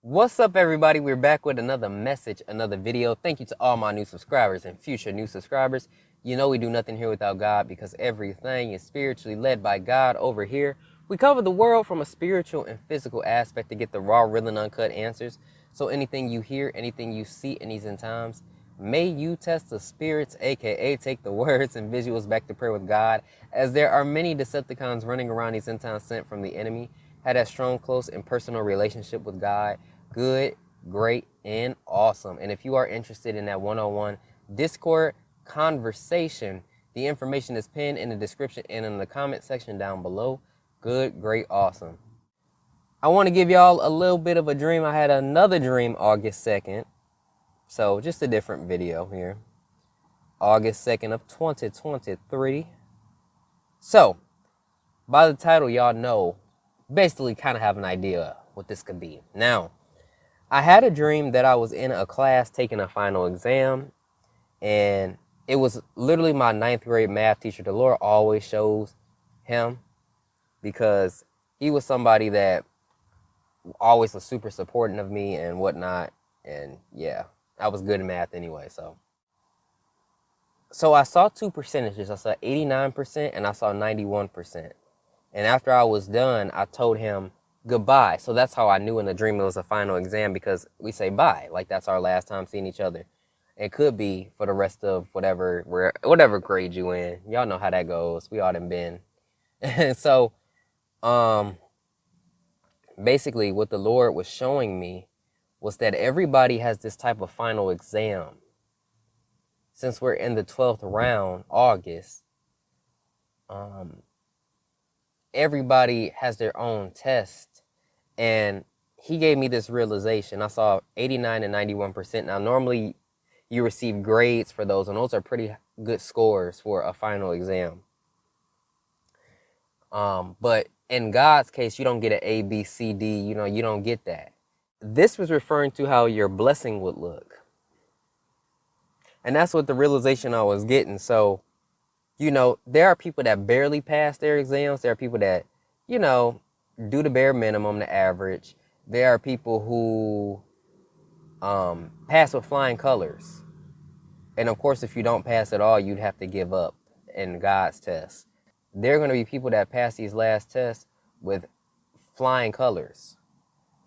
What's up, everybody? We're back with another message, another video. Thank you to all my new subscribers and future new subscribers. You know we do nothing here without God because everything is spiritually led by God over here. We cover the world from a spiritual and physical aspect to get the raw, real, and uncut answers. So anything you hear, anything you see in these end times, may you test the spirits, aka take the words and visuals back to prayer with God, as there are many Decepticons running around these end times sent from the enemy. Had that strong, close, and personal relationship with God. Good, great, and awesome. And if you are interested in that one-on-one Discord conversation, the information is pinned in the description and in the comment section down below. Good, great, awesome. I want to give y'all a little bit of a dream. I had another dream August 2nd. So just a different video here. August 2nd of 2023. So, by the title, y'all know, basically kind of have an idea what this could be. Now, I had a dream that I was in a class taking a final exam, and it was literally my 9th grade math teacher. The Lord always shows him because he was somebody that always was super supporting of me and whatnot. And yeah, I was good in math anyway. So I saw two percentages. I saw 89% and I saw 91%. And after I was done, I told him goodbye. So that's how I knew in the dream it was a final exam, because we say bye. Like that's our last time seeing each other. It could be for the rest of whatever grade you in. Y'all know how that goes. We all done been. And so, basically what the Lord was showing me was that everybody has this type of final exam. Since we're in the 12th round, August, everybody has their own test. And he gave me this realization. I saw 89 and 91%. Now, normally you receive grades for those, and those are pretty good scores for a final exam. But in God's case, you don't get an A, B, C, D. You don't get that. This was referring to how your blessing would look. And that's what the realization I was getting. So, there are people that barely pass their exams. There are people that, do the bare minimum, the average. There are people who pass with flying colors. And of course, if you don't pass at all, you'd have to give up in God's test. There are going to be people that pass these last tests with flying colors.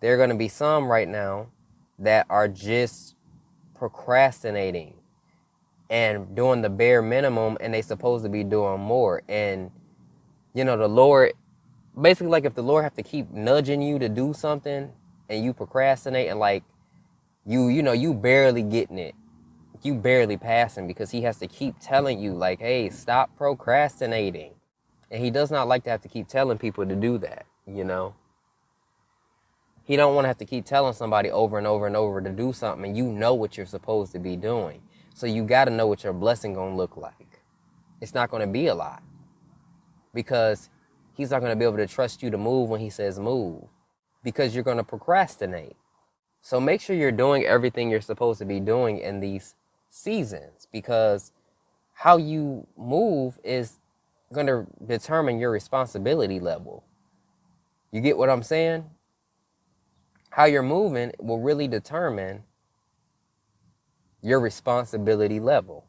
There are going to be some right now that are just procrastinating and doing the bare minimum, and they supposed to be doing more. And, the Lord, basically, like if the Lord have to keep nudging you to do something and you procrastinate and like you barely getting it, you barely passing, because he has to keep telling you like, hey, stop procrastinating. And he does not like to have to keep telling people to do that. He don't want to have to keep telling somebody over and over and over to do something, and you know what you're supposed to be doing. So you got to know what your blessing going to look like. It's not going to be a lot, because he's not going to be able to trust you to move when he says move, because you're going to procrastinate. So make sure you're doing everything you're supposed to be doing in these seasons, because how you move is going to determine your responsibility level. You get what I'm saying? How you're moving will really determine your responsibility level.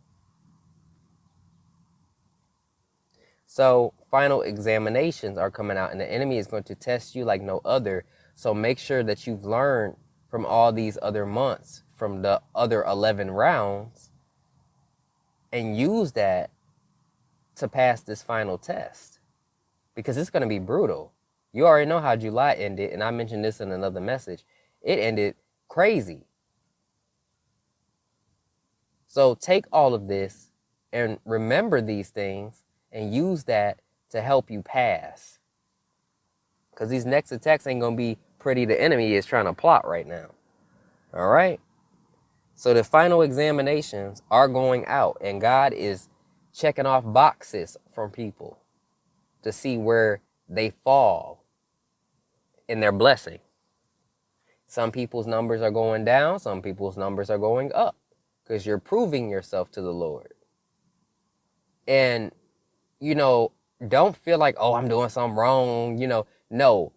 So final examinations are coming out, and the enemy is going to test you like no other. So make sure that you've learned from all these other months, from the other 11 rounds, and use that to pass this final test, because it's going to be brutal. You already know how July ended, and I mentioned this in another message. It ended crazy. So take all of this and remember these things and use that to help you pass, because these next attacks ain't going to be pretty. The enemy is trying to plot right now. All right? So the final examinations are going out, and God is checking off boxes from people to see where they fall in their blessing. Some people's numbers are going down. Some people's numbers are going up, because you're proving yourself to the Lord. And, don't feel like, oh, I'm doing something wrong. No.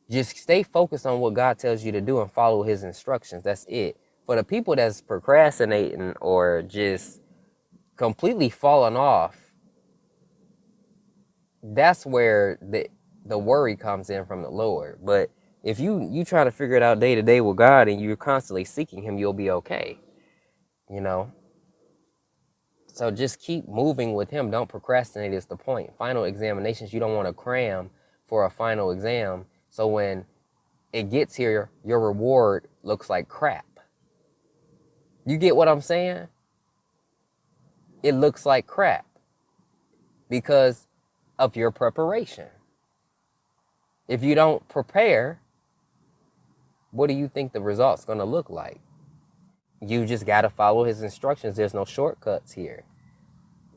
Just stay focused on what God tells you to do and follow his instructions. That's it. For the people that's procrastinating or just completely falling off, that's where the worry comes in from the Lord. But if you try to figure it out day to day with God and you're constantly seeking him, you'll be okay. You know? So just keep moving with him. Don't procrastinate is the point. Final examinations, you don't want to cram for a final exam. So when it gets here, your reward looks like crap. You get what I'm saying? It looks like crap because of your preparation. If you don't prepare, what do you think the result's going to look like? You just got to follow his instructions. There's no shortcuts here.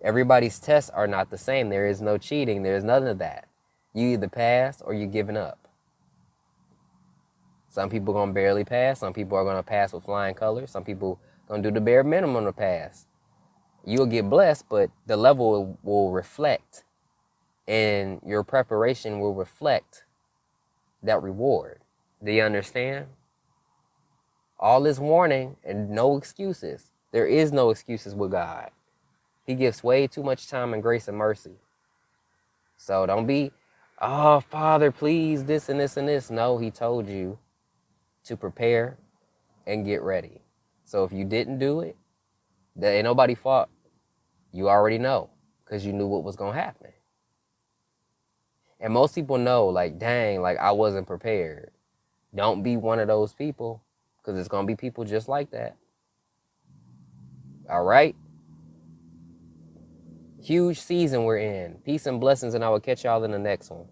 Everybody's tests are not the same. There is no cheating. There is none of that. You either pass or you're giving up. Some people are going to barely pass. Some people are going to pass with flying colors. Some people are going to do the bare minimum to pass. You'll get blessed, but the level will reflect, and your preparation will reflect that reward. Do you understand? All this warning and no excuses. There is no excuses with God. He gives way too much time and grace and mercy. So don't be, oh, Father, please, this and this and this. No, he told you to prepare and get ready. So if you didn't do it, there ain't nobody fault. You already know because you knew what was going to happen. And most people know, like, dang, like, I wasn't prepared. Don't be one of those people because it's going to be people just like that. All right? Huge season we're in. Peace and blessings, and I will catch y'all in the next one.